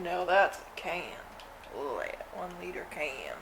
No, that's a can. Like 1 liter can.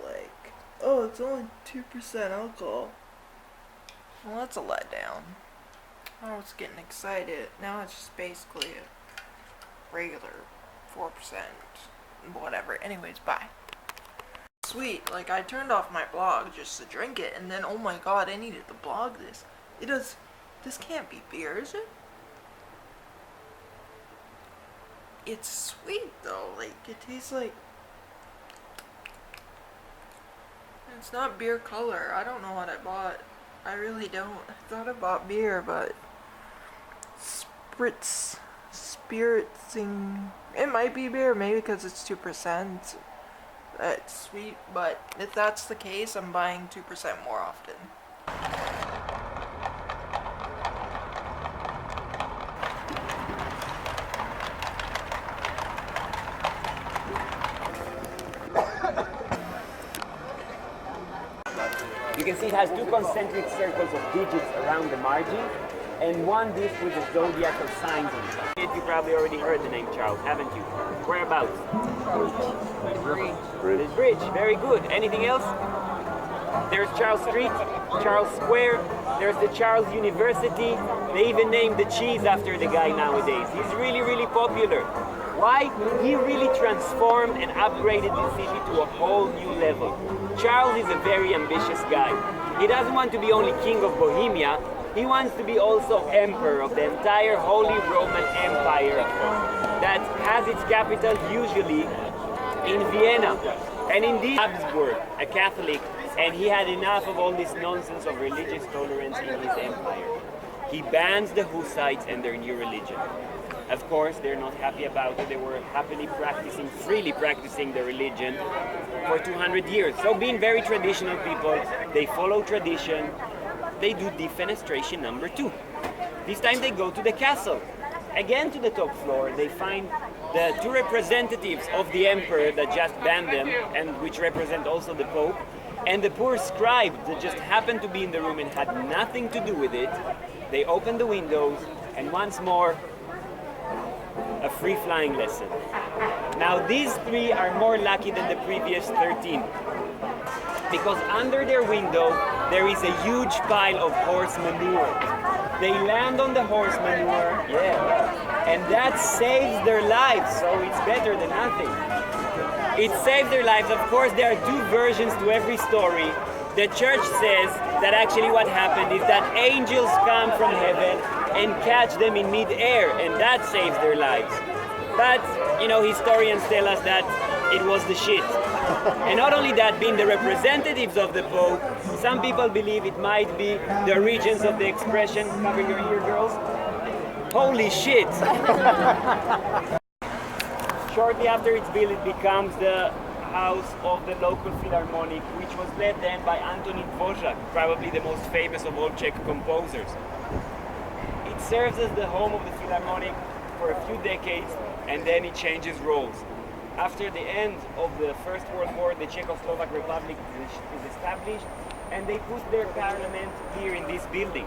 Like, oh, it's only 2% alcohol. Well, that's a letdown. I was getting excited. Now it's just basically a regular 4%. Whatever. Anyways, bye. Sweet. Like, I turned off my blog just to drink it, and then, oh my god, I needed to blog this. This can't be beer, is it? It's sweet though, like it tastes like, it's not beer color. I don't know what I bought. I really don't. I thought I bought beer, but spiriting, it might be beer, maybe because it's 2%. It's sweet, but if that's the case, I'm buying 2% more often. You can see it has 2 concentric circles of digits around the margin and 1 disc with the zodiacal signs on it. You probably already heard the name Charles, haven't you? Whereabouts? The bridge, very good. Anything else? There's Charles Street, Charles Square, there's the Charles University. They even named the cheese after the guy nowadays. He's really, really popular. Why? He really transformed and upgraded the city to a whole new level. Charles is a very ambitious guy. He doesn't want to be only king of Bohemia, he wants to be also emperor of the entire Holy Roman Empire that has its capital usually in Vienna. And indeed, Habsburg, a Catholic, and he had enough of all this nonsense of religious tolerance in his empire. He bans the Hussites and their new religion. Of course, they're not happy about it. They were happily freely practicing the religion for 200 years. So being very traditional people, they follow tradition. They do defenestration number 2. This time they go to the castle. Again to the top floor, they find the 2 representatives of the emperor that just banned them, and which represent also the Pope, and the poor scribe that just happened to be in the room and had nothing to do with it. They open the windows, and once more, a free flying lesson. Now these 3 are more lucky than the previous 13, because under their window there is a huge pile of horse manure. They land on the horse manure, and that saves their lives, so it's better than nothing. It saved their lives. Of course, there are 2 versions to every story. The church says that actually what happened is that angels come from heaven and catch them in mid-air, and that saves their lives. But, you know, historians tell us that it was the shit. And not only that, being the representatives of the Pope, some people believe it might be the origins of the expression, cover your ear, girls, holy shit. Shortly after it's built, it becomes the house of the local philharmonic, which was led then by Antonín Dvořák, probably the most famous of all Czech composers. It serves as the home of the philharmonic for a few decades, and then it changes roles. After the end of the First World War, the Czechoslovak Republic is established, and they put their parliament here in this building.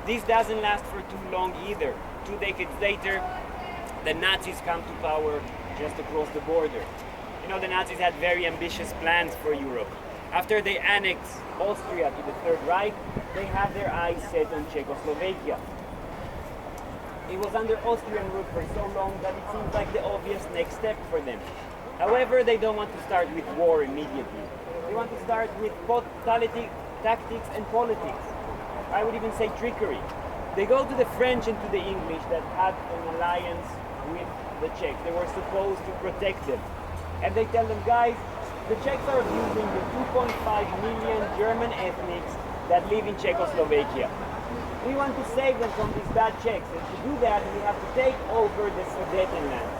This doesn't last for too long either. 2 decades later, the Nazis come to power just across the border. You know, the Nazis had very ambitious plans for Europe. After they annexed Austria to the Third Reich, they had their eyes set on Czechoslovakia. It was under Austrian rule for so long that it seems like the obvious next step for them. However, they don't want to start with war immediately. They want to start with totality, tactics and politics. I would even say trickery. They go to the French and to the English that had an alliance with the Czechs. They were supposed to protect them. And they tell them, guys, the Czechs are abusing the 2.5 million German ethnics that live in Czechoslovakia. We want to save them from these bad Czechs, and to do that we have to take over the Sudetenland,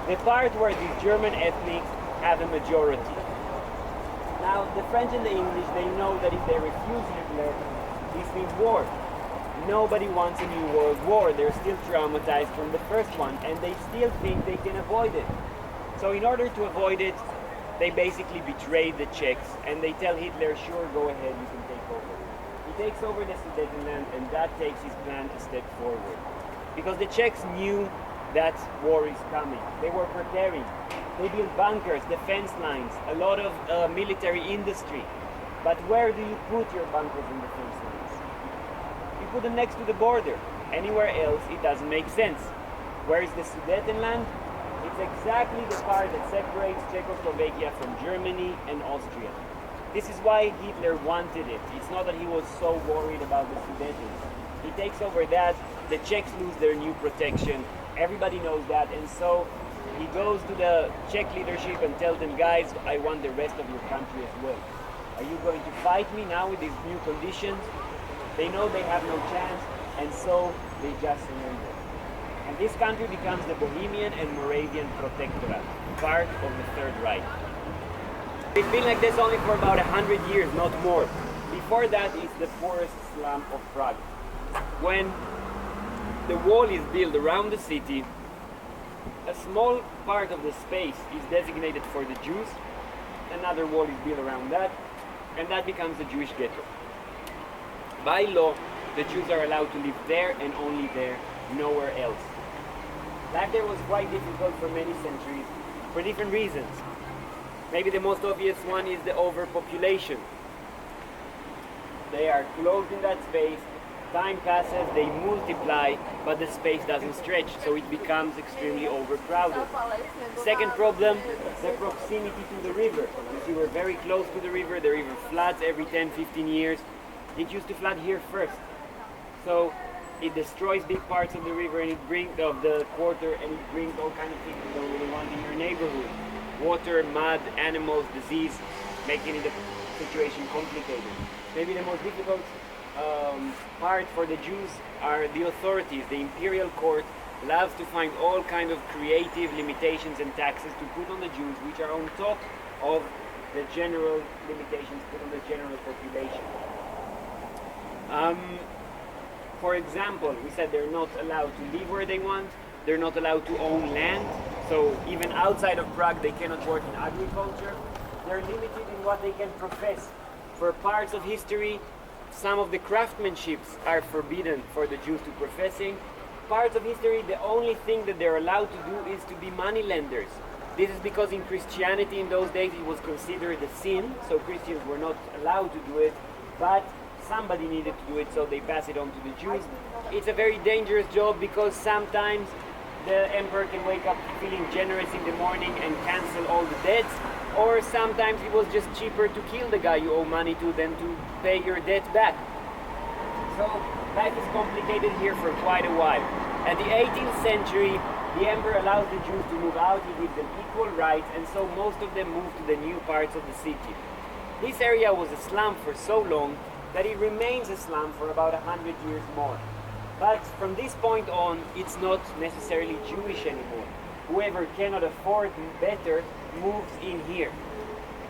the part where these German ethnics have a majority. Now, the French and the English, they know that if they refuse Hitler, this means war. Nobody wants a new world war. They're still traumatized from the first one, and they still think they can avoid it. So in order to avoid it, they basically betray the Czechs, and they tell Hitler, sure, go ahead, you can take over. He takes over the Sudetenland, and that takes his plan a step forward. Because the Czechs knew that war is coming. They were preparing. They built bunkers, defense lines, a lot of military industry. But where do you put your bunkers and defense lines? You put them next to the border. Anywhere else, it doesn't make sense. Where is the Sudetenland? It's exactly the part that separates Czechoslovakia from Germany and Austria. This is why Hitler wanted it. It's not that he was so worried about the Sudetens. He takes over that, the Czechs lose their new protection, everybody knows that, and so he goes to the Czech leadership and tells them, guys, I want the rest of your country as well. Are you going to fight me now with these new conditions? They know they have no chance, and so they just surrender. And this country becomes the Bohemian and Moravian Protectorate, part of the Third Reich. It's been like this only for about 100 years, not more. Before that is the poorest slum of Prague. When the wall is built around the city, a small part of the space is designated for the Jews, another wall is built around that, and that becomes the Jewish ghetto. By law, the Jews are allowed to live there and only there, nowhere else. Life there was quite difficult for many centuries, for different reasons. Maybe the most obvious one is the overpopulation. They are closed in that space, time passes, they multiply, but the space doesn't stretch, so it becomes extremely overcrowded. Second problem, the proximity to the river. You see, we're very close to the river floods every 10-15 years. It used to flood here first. So it destroys big parts of the river and it brings of the quarter, and it brings all kinds of things you don't really want in your neighborhood. Water, mud, animals, disease, making it a situation complicated. Maybe the most difficult part for the Jews are the authorities. The imperial court loves to find all kinds of creative limitations and taxes to put on the Jews, which are on top of the general limitations put on the general population. For example, we said they're not allowed to live where they want, they're not allowed to own land, so even outside of Prague they cannot work in agriculture. They're limited in what they can profess. For parts of history, some of the craftsmanships are forbidden for the Jews to professing. Parts of history, the only thing that they're allowed to do is to be moneylenders. This is because in Christianity in those days it was considered a sin, so Christians were not allowed to do it, but somebody needed to do it, so they pass it on to the Jews. It's a very dangerous job because sometimes the emperor can wake up feeling generous in the morning and cancel all the debts, or sometimes it was just cheaper to kill the guy you owe money to than to pay your debt back. So life is complicated here for quite a while. At the 18th century, the emperor allows the Jews to move out, he gives them equal rights, and so most of them moved to the new parts of the city. This area was a slum for so long that it remains a slum for about 100 years more. But from this point on, it's not necessarily Jewish anymore. Whoever cannot afford better moves in here.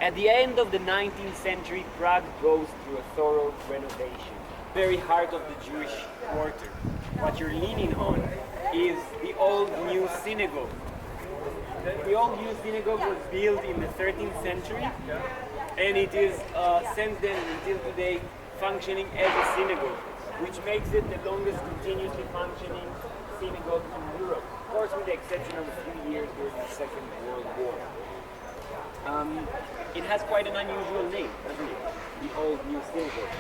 At the end of the 19th century, Prague goes through a thorough renovation. Very heart of the Jewish quarter. What you're leaning on is the old new synagogue. The old new synagogue was built in the 13th century, and it is since then until today functioning as a synagogue, which makes it the longest continuously functioning synagogue in Europe. Of course, with the exception of a few years during the Second World War. It has quite an unusual name, doesn't it? The Old New Synagogue.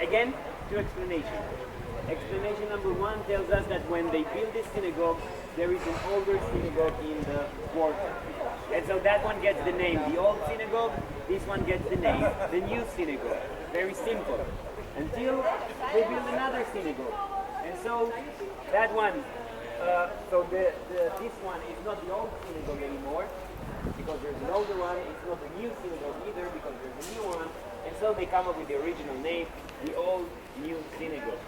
Again, two explanations. Explanation number one tells us that when they built this synagogue, there is an older synagogue in the quarter. And so that one gets the name, the old synagogue, this one gets the name, the new synagogue. Very simple. Until they build another synagogue. And so that one, this one is not the old synagogue anymore, because there's an older one. It's not a new synagogue either, because there's a new one. And so they come up with the original name, the Old New Synagogue.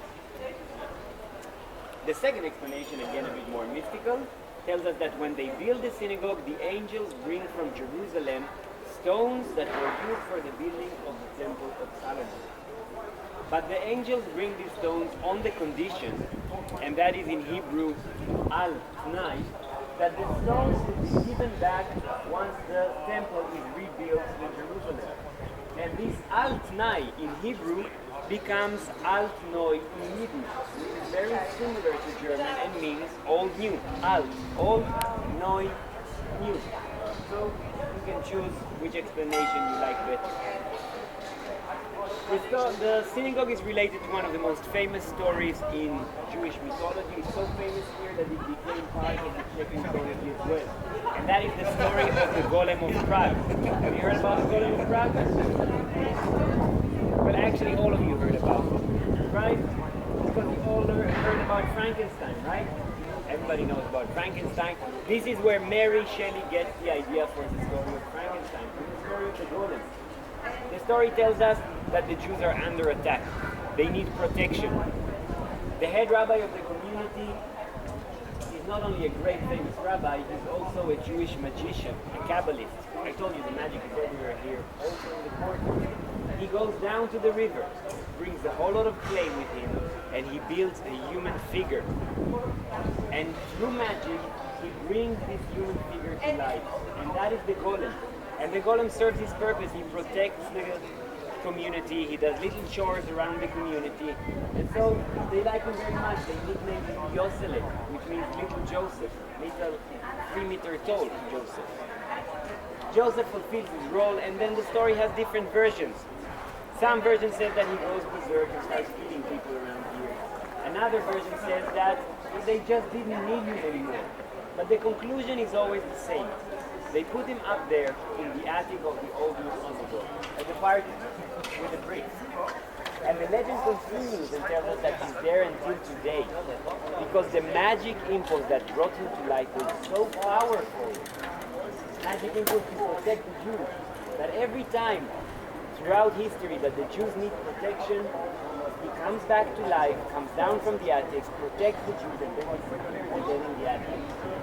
The second explanation, again a bit more mystical, tells us that when they build the synagogue, the angels bring from Jerusalem stones that were used for the building of the Temple of Solomon. But the angels bring these stones on the condition, and that is in Hebrew, al-Tnai, that the stones will be given back once the temple is rebuilt in Jerusalem. And this al-Tnai in Hebrew becomes alt-Neu in Yiddish, which is very similar to German and means old new. Alt, old, Neu, new. So you can choose which explanation you like better. The synagogue is related to one of the most famous stories in Jewish mythology. It's so famous here that it became part of the Czech mythology as well. And that is the story of the Golem of Prague. Have you heard about the Golem of Prague? Well, actually all of you heard about it, right? Because you all heard about Frankenstein, right? Everybody knows about Frankenstein. This is where Mary Shelley gets the idea for the story of Frankenstein, the story of the Golem. The story tells us that the Jews are under attack. They need protection. The head rabbi of the community is not only a great famous rabbi, he's also a Jewish magician, a Kabbalist. I told you the magic is everywhere here, also in the courtyard. He goes down to the river, brings a whole lot of clay with him, and he builds a human figure. And through magic, he brings this human figure to life. And that is the Golem. And the Golem serves his purpose. He protects the community. He does little chores around the community. And so they like him very much. They nicknamed him Yosele, which means little Joseph, little 3-meter tall Joseph. Joseph fulfills his role, and then the story has different versions. Some versions said that he goes berserk and starts eating people around here. Another version says that they just didn't need him anymore. But the conclusion is always the same. They put him up there in the attic of the old synagogue at the party with the priests. And the legend continues and tells us that he's there until today because the magic impulse that brought him to life was so powerful. Magic impulse to protect the Jews, that every time throughout history that the Jews need protection, he comes back to life, comes down from the attic, protects the Jews, and then disappears again in the attic,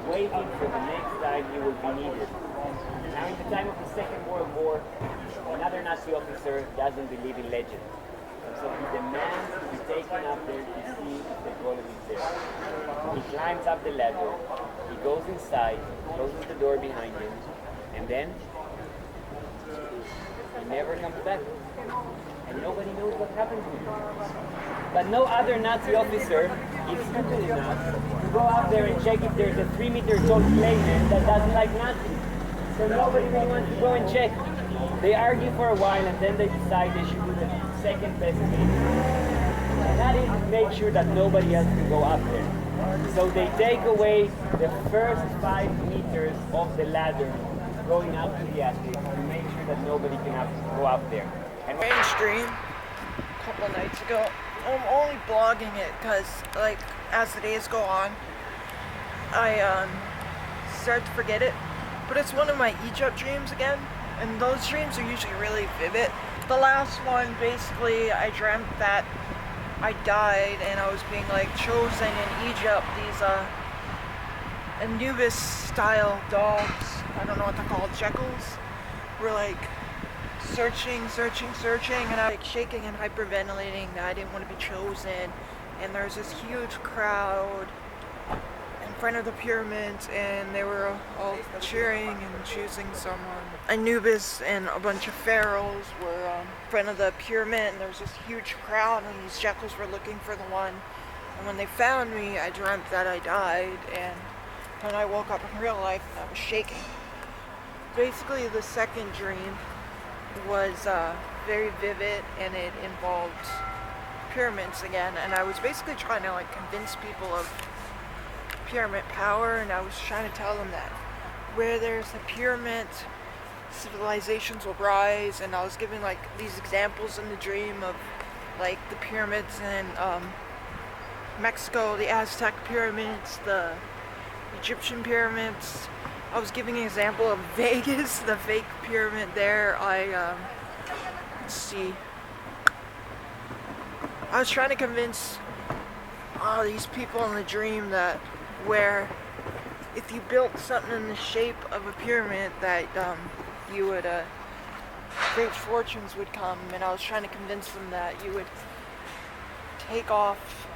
waiting for the next time he will be needed. Now in the time of the Second World War, another Nazi officer doesn't believe in legends. And so he demands to be taken up there to see if the Golem is there. He climbs up the ladder, he goes inside, closes the door behind him, and then he never comes back. And nobody knows what happened to him. But no other Nazi officer is stupid enough to go out there and check if there's a 3-meter tall clay man that doesn't like Nazis. So nobody really wants to go and check. They argue for a while and then they decide they should do the second best thing. And that is to make sure that nobody else can go up there. So they take away the first 5 meters of the ladder going up to the attic to make sure that nobody can go up there. And rain stream a couple of nights ago. I'm only blogging it because, like, as the days go on, I start to forget it. But it's one of my Egypt dreams again, and those dreams are usually really vivid. The last one, basically, I dreamt that I died and I was being, like, chosen in Egypt. These Anubis-style dogs, I don't know what they're called, jackals, were, like, searching, and I was like shaking and hyperventilating that I didn't want to be chosen. And there's this huge crowd in front of the pyramids, and they were all cheering and choosing someone. Anubis and a bunch of pharaohs were in front of the pyramid, and there was this huge crowd, and these jackals were looking for the one. And when they found me, I dreamt that I died, and when I woke up in real life, I was shaking. Basically, the second dream was very vivid, and it involved pyramids again, and I was basically trying to, like, convince people of pyramid power, and I was trying to tell them that where there's a pyramid, civilizations will rise. And I was giving, like, these examples in the dream of, like, the pyramids in Mexico, the Aztec pyramids, the Egyptian pyramids. I was giving an example of Vegas, the fake pyramid there. Let's see. I was trying to convince all these people in the dream that where if you built something in the shape of a pyramid that you would, great fortunes would come. And I was trying to convince them that you would take off